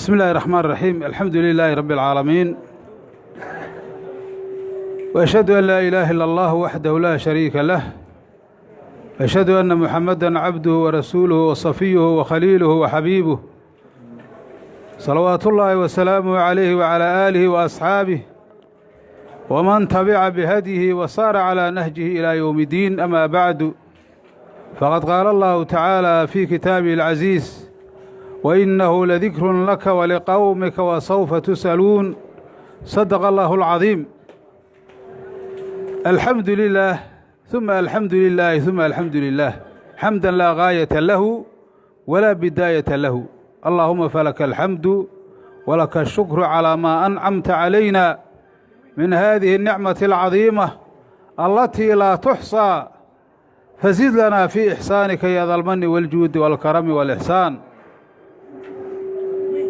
بسم الله الرحمن الرحيم. الحمد لله رب العالمين، وأشهد أن لا إله إلا الله وحده لا شريك له، وأشهد أن محمدًا عبده ورسوله وصفيه وخليله وحبيبه، صلوات الله وسلامه عليه وعلى آله وأصحابه ومن تبع بهديه وصار على نهجه إلى يوم الدين. أما بعد، فقد قال الله تعالى في كتابه العزيز: وإنه لذكر لك ولقومك وسوف تسألون. صدق الله العظيم. الحمد لله ثم الحمد لله ثم الحمد لله، حمدا لا غاية له ولا بداية له. اللهم فلك الحمد ولك الشكر على ما أنعمت علينا من هذه النعمة العظيمة التي لا تحصى، فزد لنا في إحسانك يا ذا المن والجود والكرم والإحسان.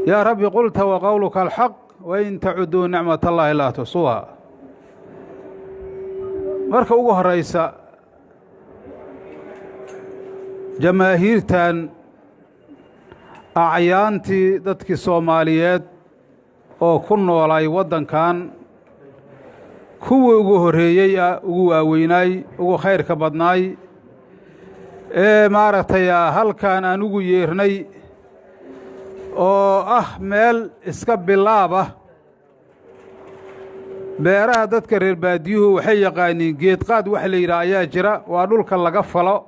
يا رب قلت وقولك الحق، وإن تعدوا نعمة الله لا تحصوها. marka ugu horeysa, jamaahiirtan acyaantii dadkii Soomaaliyeed oo ku noolay waddankan, kuwii ugu horeeyay ugu waaweynay ugu khayrka badnaay maaragtay halkan aan ugu yeernay oo meel iska bilaab beeraha dadka reer baadiyuhu waxay yaqaaniin geed qaad wax la yiraahdo ayaa jira. waa dhulka laga falo,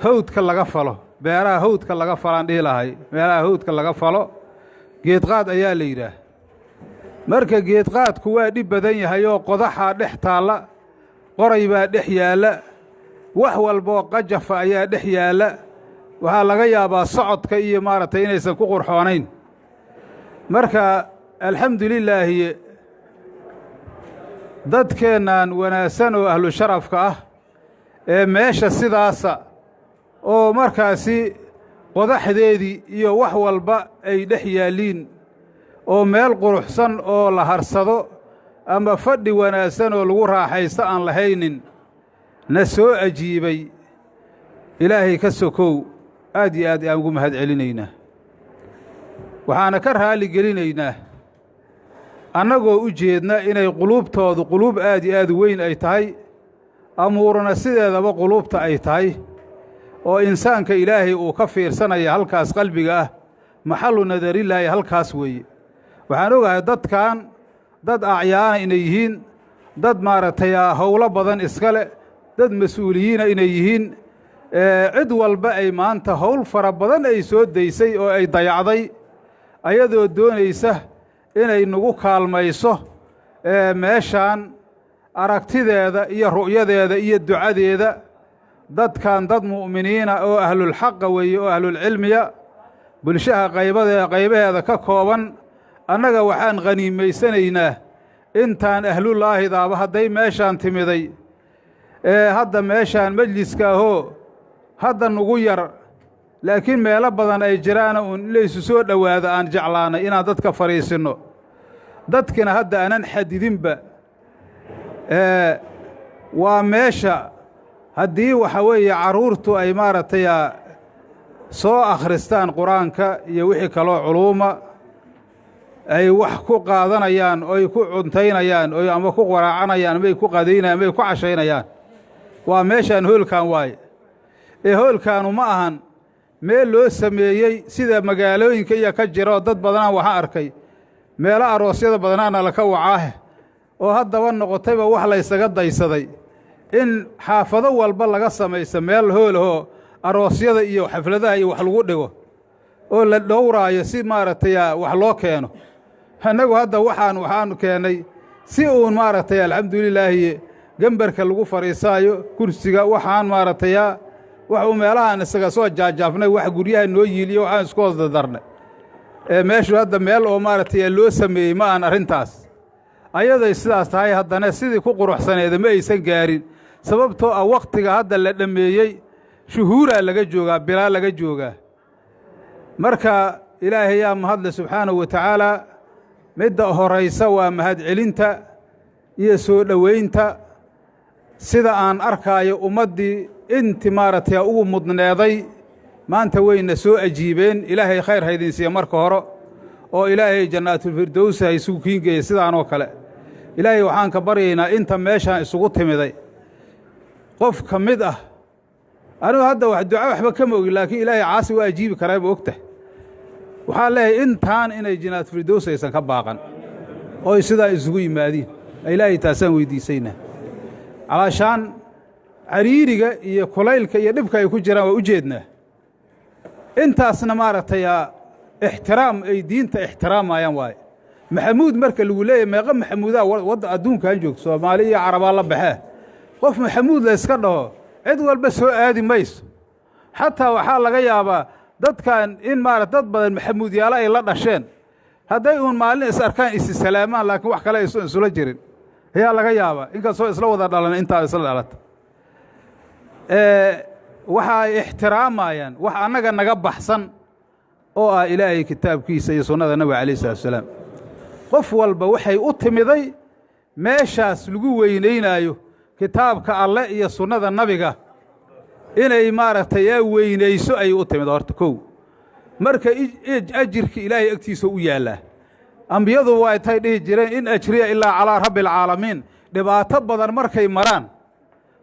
hawdka laga falo, beeraha hawdka laga falaan dhihi lahay, meelaha hawdka laga falo geed qaad ayaa la yiraahdaa. marka geed qaadku waa dhib badan yahay oo qodaxa dhex taala, qoray baa dhex yaala, wax walba qajafa ayaa dhex yaala. waxaa laga yaabaa socodka iyo maaragtay inaysan ku qurxoonayn. marka alxamdulilaahi, dadkeennan wanaagsan oo ahlu sharafka ee meesha sidaasa oo markaasi qodaxdeedii iyo wax walba ay dhex yaaliin, oo meel quruxsan oo la harsado ama fadhi wanaagsan oo lagu raaxaysto aan lahaynin, na soo ajiibay. ilaahay ka sokow aad iyo aad aan ugu mahad celinaynaa. waxaana ka raali gelinaynaa annagoo u jeedna inay quluubtoodu quluub aad iyo aad u weyn ay tahay, amuurana sideedaba quluubta ay tahay, oo insaanka ilaahay uu ka fiirsanaya halkaas qalbiga maxallu nadarillaahi halkaas weeye. waxaan ogahay dadkan dad acyaana inay yihiin, dad maaragtay howlo badan iska leh, dad mas-uuliyiina inay yihiin. cid walba ay maanta howl fara badan ay soo daysay oo ay dayacday, ayadoo doonaysa inay nagu kaalmayso meeshaan aragtideeda iyo ru'yadeeda iyo ducadeeda. dadkan dad mu'miniina oo ahlulxaqa weeye, oo ahlulcilmiya, bulshaha qaybaheeda ka kooban. annaga waxaan khaniimaysanaynaa intaan ahlulaahidaaba hadday meeshaan timiday, hadda meeshaan majliska hadda nugu yar, laakiin meelo badan ay jiraan uun laysu soo dhowaada aan jeclaanay inaan dadka fadhiisinno. dadkina hadda aanan xadidinba. waa meesha haddii waxa weeye carruurtu ay maaragtay soo akhristaan qur-aanka iyo wixii kaloo culuuma, ay wax ku qaadanayaan, oy ku cuntaynayaan, oy ama ku qaraacanayaan, may ku qadaynayaan, may ku cashaynayaan. waa meeshaan hoolkan waaye. hoolkaanu ma ahan meel loo sameeyey sida magaalooyinka iyo ka jiro. dad badanaan waxaan arkay meelo aroosyada badanaana laka wacaahe oo haddaba noqotayba wax laysaga daysaday in xaafado walba laga samayso meel hoolahoo aroosyada iyo xafladaha iyo wax lagu dhigo oo la dhowraayo si maaragtay wax loo keeno. annagu hadda waxaanu keennay si uun maaragtay alxamdulilaahi gambarka lagu fadhiisaayo, kursiga waxaan maaragtay wax uu meelahaan isaga soo jaajaafnay, wax guryaha noo yiiliyo waxaan isku hoos dardarnay. meeshu hadda meel oo maaragtay loo sameeyey ma aan arrintaas. ayaday sidaas tahay, haddana sidii ku quruxsaneeda ma aysan gaarin, sababtoo wakhtiga hadda la dhammeeyey shuhuuraa laga joogaa, bilaa laga joogaa. marka ilaahay yaa mahadle subxaanahu wa tacaalaa. midda horaysa waa mahad celinta iyo soo dhowaynta. sida aan arkaayo ummaddii inti maaragtay ugu mudneeday maanta wayna soo ajiibeen. ilaahay khayr haydin siiya marka hore. oo ilaahay jannaatulfirdows ha isugu kiingeeya sidaanoo kale ilaahay waxaan ka baryaynaa inta meeshaan isugu timiday qof ka mid ah anigu hadda wax duca waxba kama ogin laakiin ilaahay caasi waa ajiibi karaa ma ogtahay waxaan leeyahay intaan inay jannaatulfirdows aysan ka baaqan oo sidaa isugu yimaadiin ilaahay taasaan weydiisaynaa calaashaan cariiriga iyo kulaylka iyo dhibka ay ku jiraan waa u jeednaa intaasna maaragtay ixtiraam ay diinta ixtiraamayaan waaye maxamuud marka lagu leeyahay meeqa maxamuudaa wadda adduunkan joogto soomaali iyo carabaa la baxee qof maxamuud la iska dhaho cid walba soo aadi mayso xataa waxaa laga yaabaa dadkan in dad badan maxamuudyaalo ay la dhasheen hadday uun maalin is arkaan isi salaamaan laakiin wax kale aysan isula jirin ayaa laga yaabaa inkastoo isla wada dhalan intaa isla dhalata waxa ay ixtiraamayaan wax annaga naga baxsan oo ah ilaahay kitaabkiisa iyo sunnada nabiga calayhi salaatu wasalaam qof walba waxay u timiday meeshaas lagu weynaynaayo kitaabka alle iyo sunnada nabiga inay maaragtay weynayso ayay u timid horta kow marka ajirka ilaahay agtiisa u yaallaa ambiyadu waa tay dhihi jireen in ajriya ilaa calaa rabbi alcaalamiin dhibaato badan markay maraan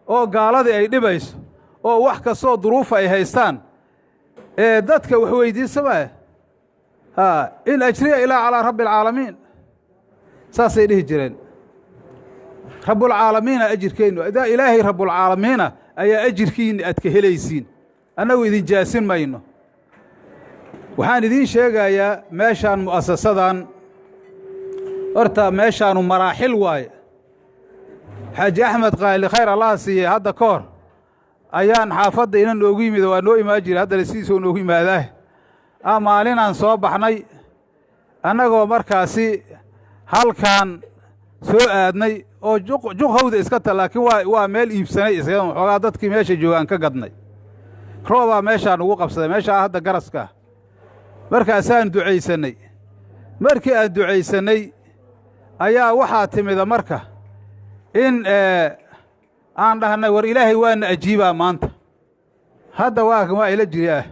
oo gaaladii ay dhibayso oo wax kastoo duruufa ay haystaan dadka wax weydiisamaa in ajriya ilaa calaa rabbi alcaalamiin saasay dhihi jireen rabbulcaalamiina ajirkeennu ilaahay rabbulcaalamiina ayaa ajirkiinna aad ka helaysiin annagu idin jaasin mayno waxaan idiin sheegayaa meeshaan mu'asasadan horta meeshaanu maraaxil waaye xaaji axmed qaali khayr allaha siiyey hadda ka hor ayaan xaafadda ina noogu yimid waa noo imaan jira haddana sidiisoo noogu yimaadaah maalinaan soo baxnay annagoo markaasi halkaan soo aadnay oo juqhawda iska ta laakiin waa meel iibsanay isaga waxoogaa dadkii meesha joogaan ka gadnay roobaa meeshaan ugu qabsaday meeshaa hadda garaska ah markaasaan ducaysannay markii aan ducaysannay ayaa waxaa timida marka in aan dhahnay war ilaahay waana ajiibaa maanta hadda waa ila jiriah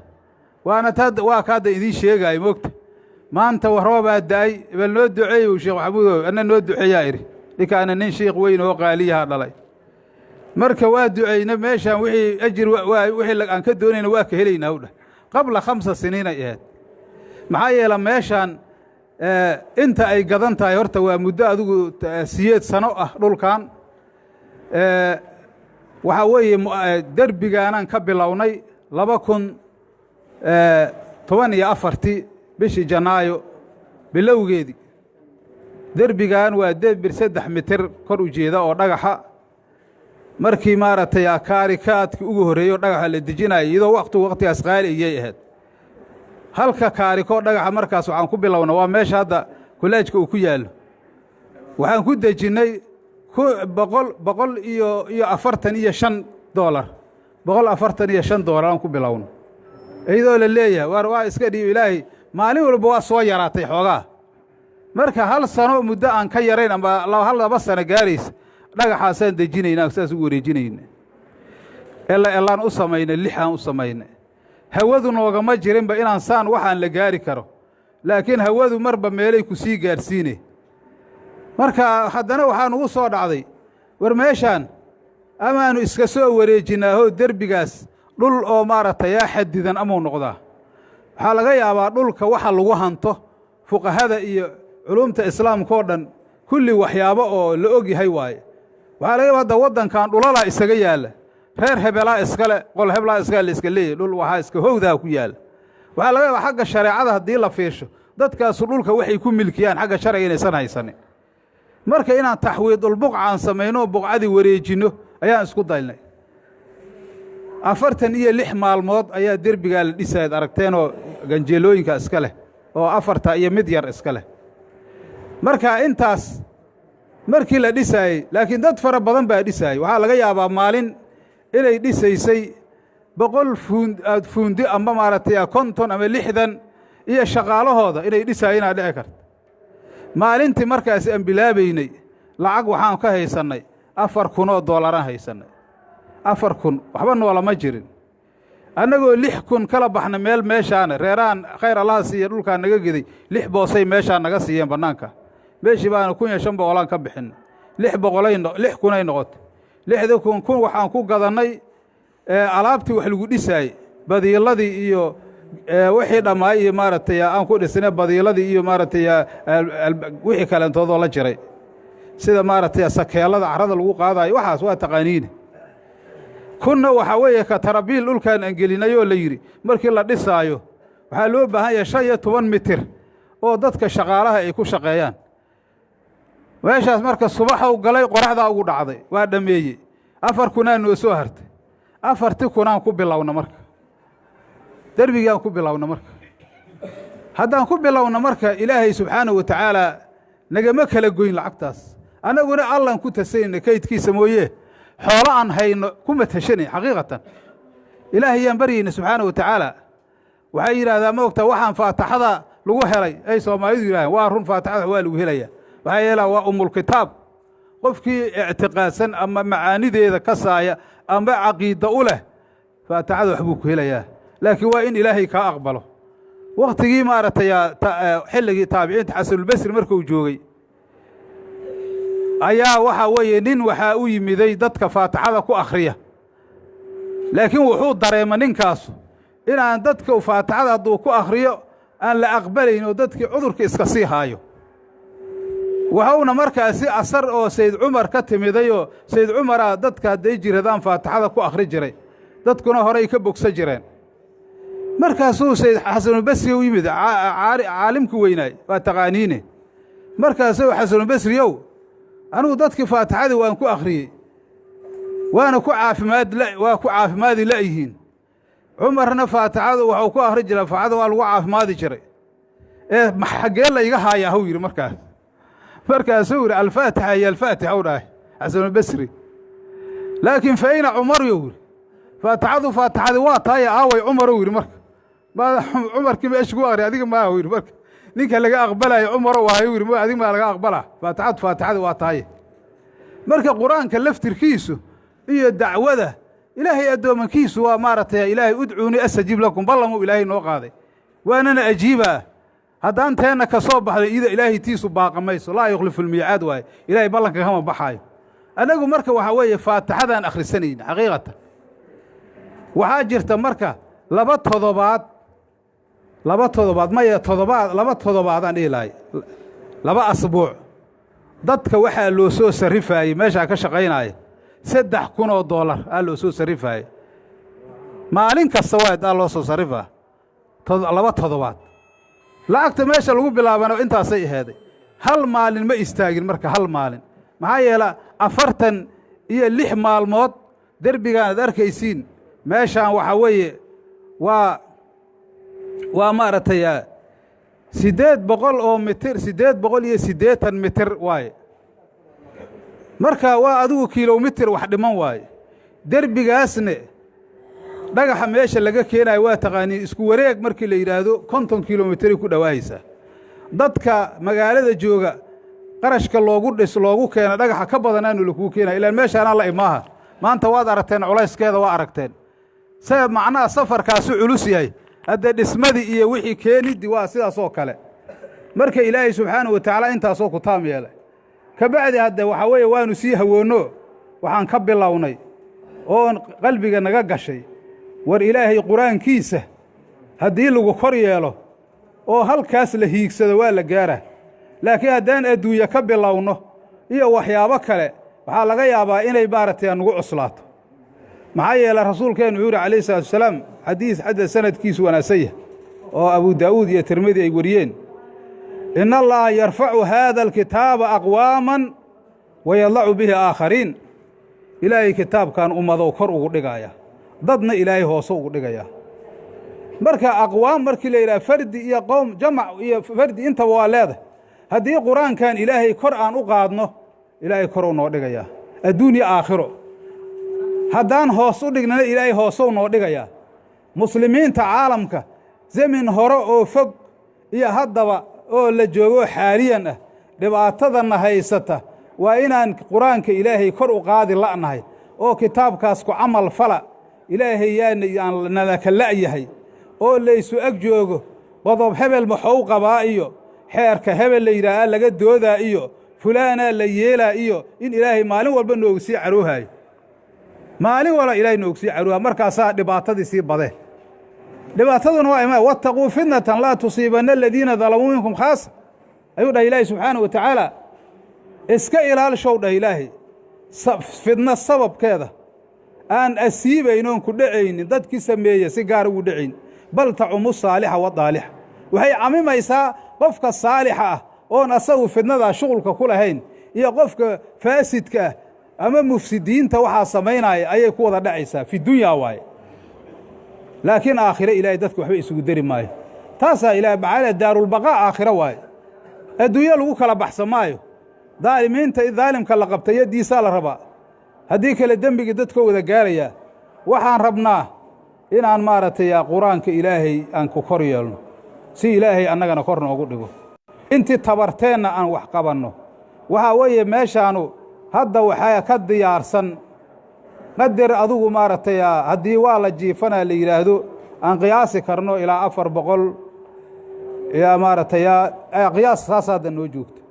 waana waa ka hadda idiin sheegaayo moogta maanta roobaa da'ay bal noo duceeyow sheekh maxamuudow anna noo duceeyaa idhi ninkaana nin shiikh weyn oo qaaliyaha dhalay marka waa ducayna meeshaan wixii ajir wixii aan ka doonayna waa ka helaynaa u dhah qabla 5 siniin ay ahayd maxaa yeela meeshaan inta ay gadan tahay horta waa muddo adigu 8 sano ah dhulkan waxaa weeye derbigaanaan ka bilownay 2014 bishii janaayo bilowgeedii derbigan waa derbir 3 mitir kor u jeeda oo dhagaxa markii maaragtay kaarikaadkii ugu horreeyey oo dhagaxa la dejinayay iyadoo waqtigaas qaali ayay ahayd halka kaarikoo dhagaxa markaas waxaan ku bilowna waa meesha hadda kulaajka uu ku yaallo waxaan ku dejinnay $145 aan ku bilowno iyadoo la leeyahay waa iska dhiib ilaahay maalin walba waa soo yaraatay xoogaa marka hal sano muddo aan ka yarayn ama 2 sano gaaraysa dhagaxaasaan dejinaynaa saas ugu wareejinayna elaan u samaynay 6 aan u samaynay hawadu noogama jirinba inaan saan waxaan la gaari karo laakiin hawadu marba meelay ku sii gaarsiinay marka haddana waxaan ugu soo dhacday war meeshaan amaanu iska soo wareejinaahoo derbigaas dhul oo maaragtay xadidan amuu noqdaa waxaa laga yaabaa dhulka waxa lagu hanto fuqahada iyo culumta islaamka oo dhan kulli waxyaabo oo la og yahay waaye waxaa laga yaabaa hadda waddankan dhulalaa isaga yaalla reer hebelaa iskale qol heblaa iskale la iska leeyahy dhul waxaa iska howdaa ku yaalla waxaa laga yaabaa xagga shareecada haddii la fiirsho dadkaasu dhulka waxay ku milkiyaan xagga sharciga inaysan haysanin marka inaan taxwiidulbuqca aan samayno buqcadii wareejinno ayaan isku daynay 46 maalmood ayaa derbigaa la dhisayd aragteenoo ganjeelooyinka iska leh oo 4 iyo mid yar iska leh marka intaas markii la dhisaayey laakiin dad fara badan baa dhisaayey waxaa laga yaabaa maalin inay dhisaysay 100 fuundi ama maaragtay 50 ama 60 iyo shaqaalahooda inay dhisaayeenaa dhici karta maalintii markaas aan bilaabaynay lacag waxaan ka haysannay $4,000 aan haysannay 4,000 waxba noolama jirin annagoo 6,000 kala baxna meeshaan reeraan khayr Allah siiyo dhulka naga giday 6 boosay meeshaan naga siiyeen banaanka meeshii baan 1500 ka bixin 600 ay noqotay 6,000 waxaan ku gadanay alaabtii wax lagu dhisay badiiladii iyo wixii dhamaay iyo maartay aan ku dhisnay badiiladii iyo maartay wixii kale intoodo la jiray sida maartay sakeelada carada lagu qaadayo waxaas waa taqaaniin kunna waxa weeye ka tarabiil dhulkan aan gelinayo la yiri markii la dhisaayo waxa loo baahan yahay 15 mitir oo dadka shaqaalaha ay ku shaqeeyaan meeshaas marka subax uu galay qoraxda ugu dhacday waa dhameeyay 4 kunaan oo soo hartay 4 kunaan ku bilowna marka darbigaan ku bilowna marka haddaan ku bilowna marka ilaahay subxaanahu wa tacaala nagama kala goyn lacagtaas anaguna allan ku tasayna kaydkiisa mooyee xoolo aan hayno kuma tashanay xaqiiqatan ilaahay yaan baryayna subxaanahu wa tacaala waxay yiraahdaan ma ogta waxaan faataxada lagu helay ay Soomaalidu yiraahdaan waa run faataxada waa lagu helaya waxa yeelaa waa umul kitaab qofkii i'tiqaadsan ama macaanideeda ka saaya ama aqeeda u leh faataxada waxbuu ku helayaa laakiin waa in ilaahay ka aqbalo waqtigii maartay xilligii taabiciinta Xasan al-Basri markuu joogay ayaa waxa weeye nin waxa u yimiday dadka faataxada ku akhriya laakiin wuxuu dareemay ninkaas inaan dadka faataxada haduu ku akhriyo aan la aqbalayn oo dadkii cudurka iska sii haayo waxauna markaasi asar oo Sayyid Umar ka timidayo Sayyid Umar dadka haday jiradaan faataxada ku akhri jiray dadkuna horay ka bogsa jireen markaasuu Sayyid Xasan al-Basri u yimid caalimku weynaay waa taqaaniine markaasuu Xasan al-Basri anigu dadkii faataxada waan ku akhriyay waana ku caafimaadi laayihiin Umarna faataxada waxa ku akhri jiray faataxada waa lagu caafimaadi jiray xagee la iga haayaa uu yiri markaasuu yiri al-Faatiha ya al-Faatiha u dhahay Xasan al-Basri laakiin faayna Umar yuri faataxada waa taay aaway Umar uu yiri Umar kima isku akhri adiga ma uu yiri ninka laga aqbalayo Umar waa yiri ma adiga ma laga aqbala faataxada waa taay marka quraanka laftirkiisu iyo dacwada ilaahay adoomankiisu waa maartay ilaahay udcuuni astajib lakum ballamu ilaahay noo qaaday waana ajiiba haddaan teena ka soo baxday ida ilaahay tiisu baaqamayso laa yukhlifu al-miicaad waay ilaahay ballanka kama baxayo anagu marka waxa weeye faataxadan akhrisanayna xaqiiqatan waxa jirta marka laba todobaad ma laba todobaadaan ilaahay laba asbuuc dadka waxa loo soo sarifay meesha ka shaqeynaya $3,000 aa loo soo sarifay maalin kasta waa loo soo sarifaa laba todobaad lacagta meesha lagu bilaabano intaasay aheeday hal maalin ma istaagin marka hal maalin maxaa yeela 46 maalmood darbigaan arkaysiin meeshaan waxa weeye waa maartay 800 oo mitir 880 mitir waaye marka waa adigu kiiloomitir wax dhiman waaye darbigaasna dhagaxa meesha laga keenay waa taqaaniin isku wareeg markii la yiraahdo 50 kiiloomitir ku dhawaaysa dadka magaalada jooga qarashka loogu keena dhagaxa ka badanaanu lagu keenay ilaa meeshaan la imaaha maanta waad aragteen culayskeeda waa aragteen sabab macnaa safarkaas culus yahay hadda dhismadii iyo wixii keenidi waa sidaas oo kale marka ilaahay subxaanahu wa ta'ala intaas oo ku taam yeelay ka bacdi hadda waxa weeye waanu sii hawoono waxaan ka bilownay oo qalbiga naga gashay war ilaahay quraankiisa haddii lagu kor yeelo oo halkaas la hiigsado waa la gaara laakiin haddaan adduunya ka bilowno iyo waxyaabo kale waxaa laga yaabaa inay baartay nagu cuslaato maxaa yeelay rasuulkeenu wuxuu calayhi salaatu wasalaam xadiis hadda sanadkiisu wanaasaya oo Abu Daawud iyo Tirmidhi ay wariyeen inna allaha yarfa'u hadha al-kitaba aqwaman wa yadh'u bihi aakhariin ilaahay kitaabkan ummado kor ugu dhigaya dadna ilaahay hoos ugu dhigaya marka aqwaam markii la yiraahdo fardi iyo qowm jamac iyo fardi inta waa leedahay haddii quraankan ilaahay kor aan u qaadno ilaahay kor u noo dhigaya adduunya aakhiro haddaan hoos u dhignana ilaahay hoos u noo dhigaya muslimiinta caalamka zaman hore oo fog iyo haddaba oo la joogo xaaliyan ah dhibaatadana haysata waa inaan quraanka ilaahay kor u qaadi la'nahay oo kitaabkaas ku amal fala ilaahay yaana nala ka la'yahay oo laysu ag joogo qodob hebel maxuu qabaa iyo xeerka hebel la yidhaahaa laga doodaa iyo fulaanaa la yeelaa iyo in ilaahay maalin walba noogu sii caroohayo maalin walba ilaahay noogu sii carooha markaasaa dhibaatadii sii badee dhibaataduna waa imaa wattaquu fitnatan laa tusiibanna aladiina dalamuu minkum khaasa ayuu dhahay ilaahay subxaanahu wa tacaala iska ilaalishow dhah ilaahay fidna sababkeeda aan asiibaynoon ku dhacaynin dadkii sameeye si gaar ugu dhacayn bal tacumu saalixa wadaalixa waxay camimaysaa qofka saalixa ah oon asagu fidnadaa shuqulka ku lahayn iyo qofka faasidka ah ama mufsidiinta waxaa samaynaya ayay ku wada dhacaysaa fi dunyaa waaye laakiin aakhire ilaahay dadka waxba isugu dari maayo taasaa ilaah macaala daarulbaqaa aakhiro waaye adduunyo lagu kala baxsan maayo daalimiinta daalimka la qabtay yaddiisaa la rabaa haddii kale dembigii dadkoo wada gaarayaa waxaan rabnaa inaan maaragtay qur-aanka ilaahay aan ku kor yeelno si ilaahay annagana kor noogu dhigo intii tabarteenna aan wax qabanno waxaa weeye meeshaanu hadda waxaa ka diyaarsan qadar adugu maaragtay haddii waa la jiifanaa la yidhaahdo aan qiyaasi karno ilaa 400 yaa maaragtay qiyaas saas hadda noo joogta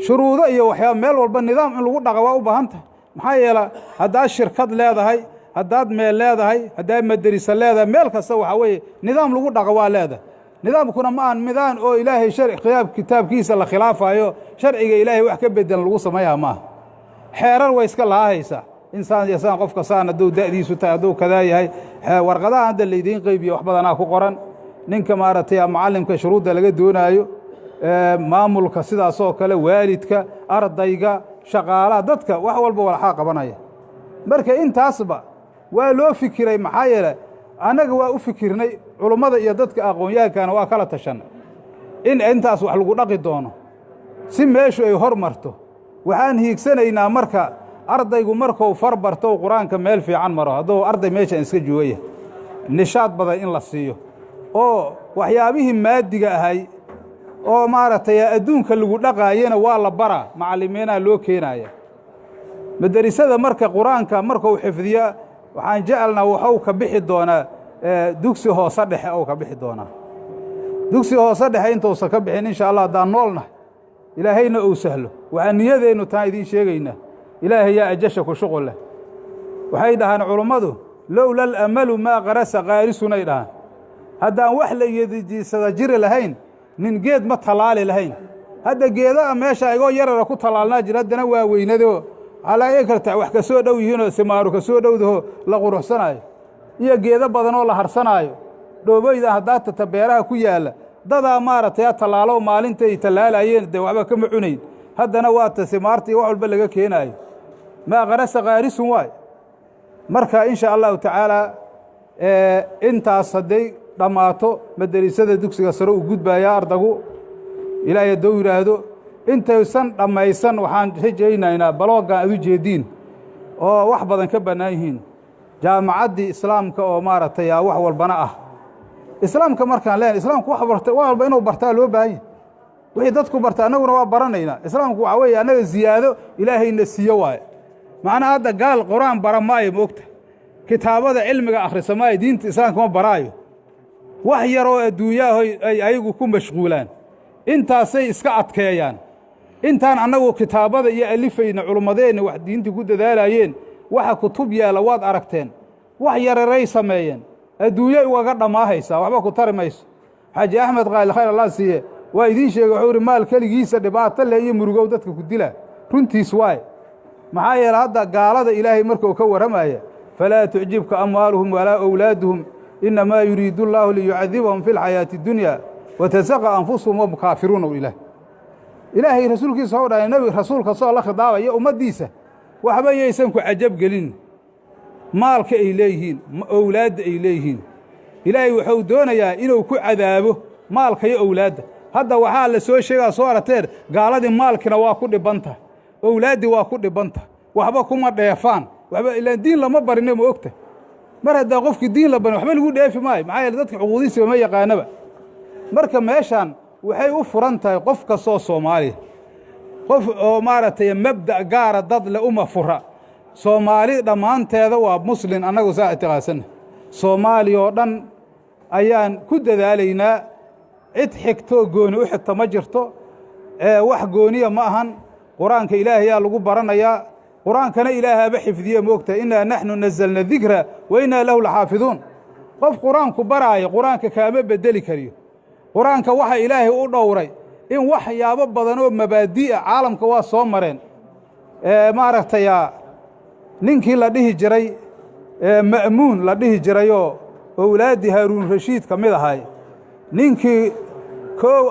shuruudo iyo waxyaaba meel walba nidaam in lagu dhaqa waa u baahan tahay maxaa yeela haddaad shirkad leedahay haddaad meel leedahay haddaad madarisa leedahay meel kasta waxaa weeye nidaam lagu dhaqa waa leedahay nidaamkuna ma aan midaan oo ilaahay kitaabkiisa la khilaafayo sharciga ilaahay wax ka bedelan lagu sameeyaa maaha xeerar way iska laahaysaa insaan yasaan qofka saan hadduu da'diisu tahay hadduu kadaa yahay warqadaha hadda laydiin qaybiyo wax badanaa ku qoran ninka maaragtay macallimka shuruudda laga doonaayo maamulka sidaasoo kale waalidka ardayga shaqaalaha dadka wax walba walxaa qabanaya marka intaasba waa loo fikiray maxaa yeele annaga waa u fikirnay culummada iyo dadka aqoon-yahankana waa kala tashanay in intaas wax lagu dhaqi doono si meeshu ay hor marto waxaan hiigsanaynaa marka ardaygu markuu far barto qur-aanka meel fiican maro hadduu arday meeshan iska joogaya nishaad badan in la siiyo oo waxyaabihii maadiga ahay oo maaragtay adduunka lagu dhaqaayena waa la baraa macallimiinaa loo keenaya madarisada marka qur-aanka markuu xifdiya waxaan jecelnaa waxuu ka bixi doonaa dugsi hoose dhexe ou ka bixi doonaa dugsi hoose dhexe intuusan ka bixin insha allah haddaan noolnahay ilaahayna uu sahlo waxaan niyadeennu taan idiin sheegaynaa ilaahay yaa ajasha ku shuqul leh waxay dhahaan culummadu lowla alamalu maa qarasa qaarisunay dhahaan haddaan wax la yedijiisada jiri lahayn nin geed ma tallaali lahayn hadda geedaa meesha igoo yarara ku tallaalnaa jira haddana waa weynadoo calaa karta wax ka soo dhow yihiinoo simaaru ka soo dhowdaho la quruxsanaayo iyo geedo badanoo la harsanaayo dhooboyda haddaa tata beeraha ku yaalla dadaa maaragtay tallaalo maalintay tallaalayeen dee waxba kama cunayn haddana waa ta simaarta iyo wax walba laga keenaayo maa qarasa qaarisun waay marka insha allahu tacaalaa intaas hadday dhammaato madarisada dugsiga sare u gudbayaa ardagu ilaahay hadduu yidhaahdo intaysan dhammaysan waxaan rajaynaynaa baloogan ad u jeediin oo wax badan ka bannaan yihiin jaamacaddii islaamka oo maaragtay wax walbana ah islaamka markaan leenahay islaamku wax walba inuu bartaa loo baahanya wixii dadku barta annaguna waa baranaynaa islaamku waxaa weeye annaga ziyaado ilaahayna siiyo waaye macnaha hadda gaal qur-aan bara maayo moogta kitaabada cilmiga akhrisa maayo diinta islaamka ma baraayo wax yaroo adduunyaaho ay ayagu ku mashquulaan intaasay iska adkeeyaan intaan annagu kitaabada iyo alifayna culummadeenna wax diintii ku dadaalaayeen waxa kutub yaalla waad aragteen wax yararay sameeyeen adduunyay ugaga dhammaahaysaa waxba ku tari mayso xaaji axmed qaali khayr allah siiye waa idiin sheegay wuxuu idhi maal keligiisa dhibaato leh iyo murugow dadka ku dila runtiis waaye maxaa yeele hadda gaalada ilaahay markuu ka warramaya falaa tucjibka amwaaluhum walaa awlaaduhum innamaa yuriidu allaahu liyucadibahum fi lxayaati addunya watasaqa anfusuhum wahum kaafiruuna ilaahay rasuulkiisa waxuu dhahay nebi rasuulka soo la khidaabaya ummaddiisa waxba yaysan ku cajab gelin maalka ay leeyihiin owlaadda ay leeyihiin ilaahay wuxuu doonayaa inuu ku cadaabo maalka iyo owlaadda hadda waxaa la soo sheegaa soo arateen gaaladii maalkina waa ku dhibanta owlaaddii waa ku dhibanta waxba kuma dheefaan waxba ilaan diin lama barine ma ogta mar haddaa qofkii diin la barin waxba lagu dheefi maayo maxaa yeele dadka xuquuqdiisiba ma yaqaanaba marka meeshaan waxay u furan tahay qof kastoo soomaaliya qof oo maaragtay mabda' gaara dad le uma fura soomaali dhammaanteeda waa muslin annagu saa ictiqaadsanna soomaali oo dhan ayaan ku dadaalaynaa cid xigtoo gooni u xigta ma jirto wax gooniya ma ahan qur-aanka ilaahayaa lagu baranayaa qur-aankana ilaahaaba xifdiye moogtahay innaa naxnu nazalna dikra wa innaa lahu laxaafiduun qof qur-aanku baraaya qur-aanka kaama beddeli kariyo qur-aanka waxa ilaahay u dhowray in waxyaabo badan oo mabaadi'a caalamka waa soo mareen maaragtay ninkii la dhihi jiray ma'muun la dhihi jirayoo owlaaddii haaruun rashiid ka mid ahay ninkii koow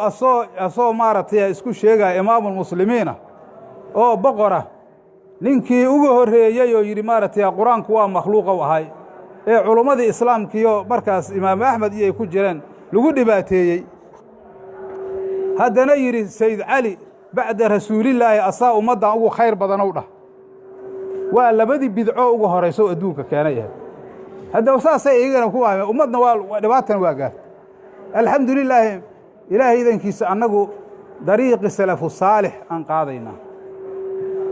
asoo maaragtay isku sheegaya imaamulmuslimiina oo boqora ninkii ugu horreeyey oo yidhi maaragtay qur-aanku waa makhluuqa u ahay ee culummadii islaamkiiyo markaas imaamu axmed iyo ay ku jireen lagu dhibaateeyey haddana yidhi sayd cali bacda rasuulillaahi asaa ummaddan ugu khayr badanow dhah waa labadii bidco ugu horayso adduunka keenay ahayd haddaba saasay iyagana ku waameen ummadna waa dhibaatana waa gaartay alxamdu lilaahi ilaahay idankiisa annagu dariiqi salafu saalix aan qaadaynaa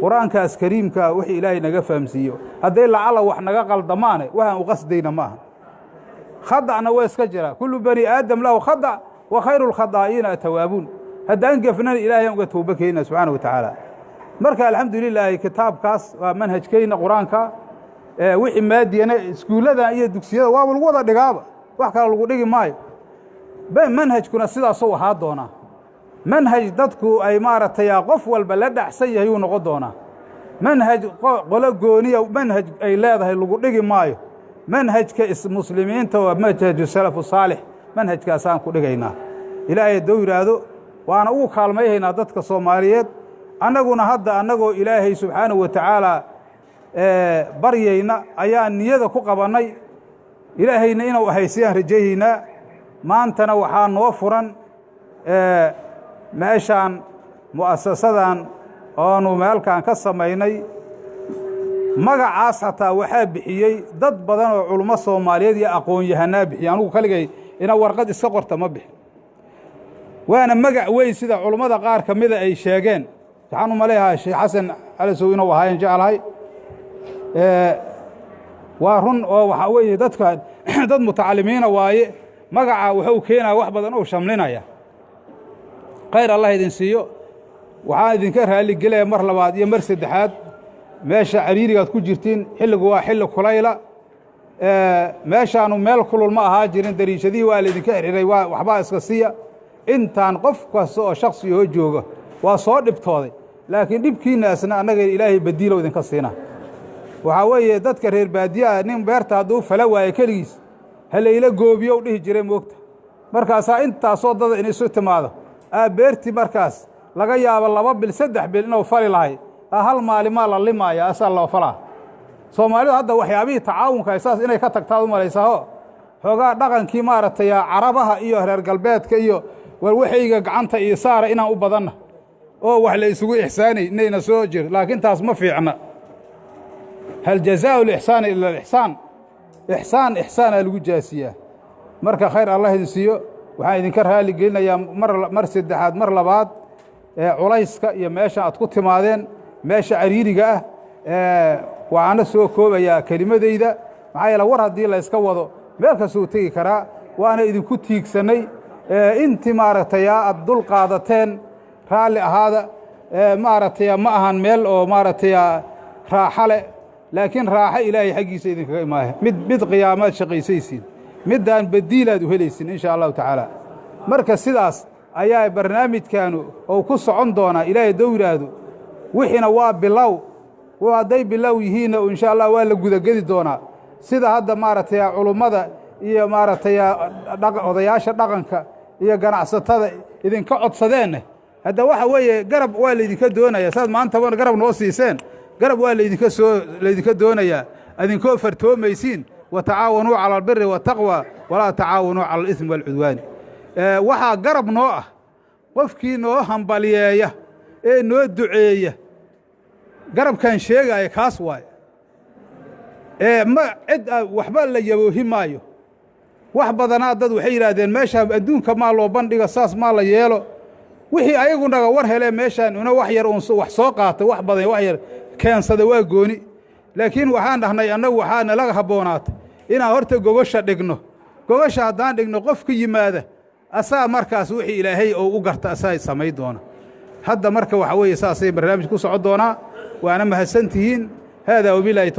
qur-aankaas kariimkaa wixii ilaahay naga fahamsiiyo hadday lacalla wax naga qaldamaane waxaan u qasdayna ma aha khada'na waa iska jiraa kullu bani aadam lahu khada' wa khayru lkhadaa'iina atawaabuun haddaan gefnana ilaahayaan uga towba keenna subxaana wa tacaala marka alxamdu lilaahi kitaabkaas waa manhajkayna qur-aanka wixii maadiyana iskuulladan iyo dugsiyada waaba lagu wada dhigaaba wax kale lagu dhigi maayo manhajkuna sidaasuu ahaa doonaa manhaj dadku ay maaragtay qof walba la dhacsan yahay uu noqon doonaa manhaj qolo gooniya manhaj ay leedahay lagu dhigi maayo manhajka muslimiinta waa manhaju salafu saalix manhajkaasaan ku dhigaynaa ilaahay hadduu yidhaahdo waana ugu kaalmayhaynaa dadka soomaaliyeed annaguna hadda annagoo ilaahay subxaanahu wa tacaalaa baryayna ayaan niyada ku qabannay ilaahayna inuu ahaysiyaan rajayhaynaa maantana waxaa noo furan meeshaan mu'asasadan oonu meelkaan ka samaynay magacaas hataa waxaa bixiyey dad badan oo culummo soomaaliyeed iyo aqoon-yahanaa bixiya anugu kaligay ina warqad iska qorta ma bixin waana magac weyn sida culummada qaar ka mida ay sheegeen waxaan u maleeyahaa sheekh xasan calisow inuu ahaayan jeclahay waa run oo waxaa weeye dadka dad mutacalimiina waaye magacaa wuxuu keenaya wax badan oo shamlinaya khayr allah idin siiyo waxaan idinka raalligelaya mar labaad iyo mar saddexaad meesha cariirigaad ku jirtiin xilligu waa xilli kulayla meeshaanu meel kulul ma ahaa jirin dariishadihii waa laydinka xiriray waxbaa iska siiya intaan qof kasta oo shaksi oo jooga waa soo dhibtooday laakiin dhibkiinnaasna annaga ilaahay badiilow idinka siina waxaa weeye dadka reer baadiyaha nin beerta hadduu fala waayo keligiis halayla goobiyow dhihi jiray moogta markaasaa intaasoo dada in isu timaado beertii markaas laga yaabo 2 bil 3 bil inuu fali lahay hal maalimaa la limaaya asaa loo falaa soomaalidu hadda waxyaabihii tacaawunka saas inay ka tagtaad u malaysaho xoogaa dhaqankii maaragtay carabaha iyo reer galbeedka iyo waxayga gacanta iyo saara inaan u badanna oo wax la isugu ixsaanay inayna soo jir laakiin taas ma fiicna hal jazaa'u al-ihsaan illa al-ihsaan ixsaana lagu jaasiyaa marka khayr allah idin siiyo waxaan idinka raali gelinayaa mar saddexaad mar labaad culayska iyo meesha aad ku timaadeen meesha cariiriga waxaana soo koobayaa kelimadayda maxaa yeele war haddii la iska wado meel kastuu tegi karaa waana idinku tiigsannay intii maaragtay aad dul qaadateen raalli ahaada maaragtay ma ahan meel oo maaragtay raaxa leh laakiin raaxo ilaahay xaggiisa idinkaga imaaya mid qiyaamaad shaqaysaysiin middaan badiilaad u helaysin insha allahu tacaala marka sidaas ayaa barnaamijkaanu ou ku socon doonaa ilaahay hadduu yidhaahdo wixiina waa bilow hadday bilow yihiinna insha allah waa la gudagedi doonaa sida hadda maaragtay culummada iyo maaragtay odayaasha dhaqanka iyo ganacsatada idinka codsadeenna hadda waxa weeye garab waa laydinka doonayaa saad maantaba garab noo siiseen garab waa laydinka doonayaa adinkoo fartoomaysiin watacaawanuu cala albiri waataqwa walaa tacaawanuu cala alismi waalcudwaani waxaa garab noo ah qofkii noo hambaliyeeya ee noo duceeya garabkan sheegaaya kaas waaye cid waxba la yaboohi maayo wax badanaa dad waxay yidhaahdeen meeshaan adduunka maa loo bandhiga saas maa la yeelo wixii ayagu naga war helee meeshaan una wax yar uun wax soo qaatay wax badan wax yar keensada waa gooni laakiin waxaan dhahnay annagu waxaa nalaga habboonaatay inaan horta gogosha dhigno gogosha haddaan dhigno qofku yimaada asaa markaas wixii ilaahay oo u garta asaa samayn doona hadda marka waxa weeye saasay barnaamij ku socon doonaa waana mahadsantihiin haadaa wabilaahi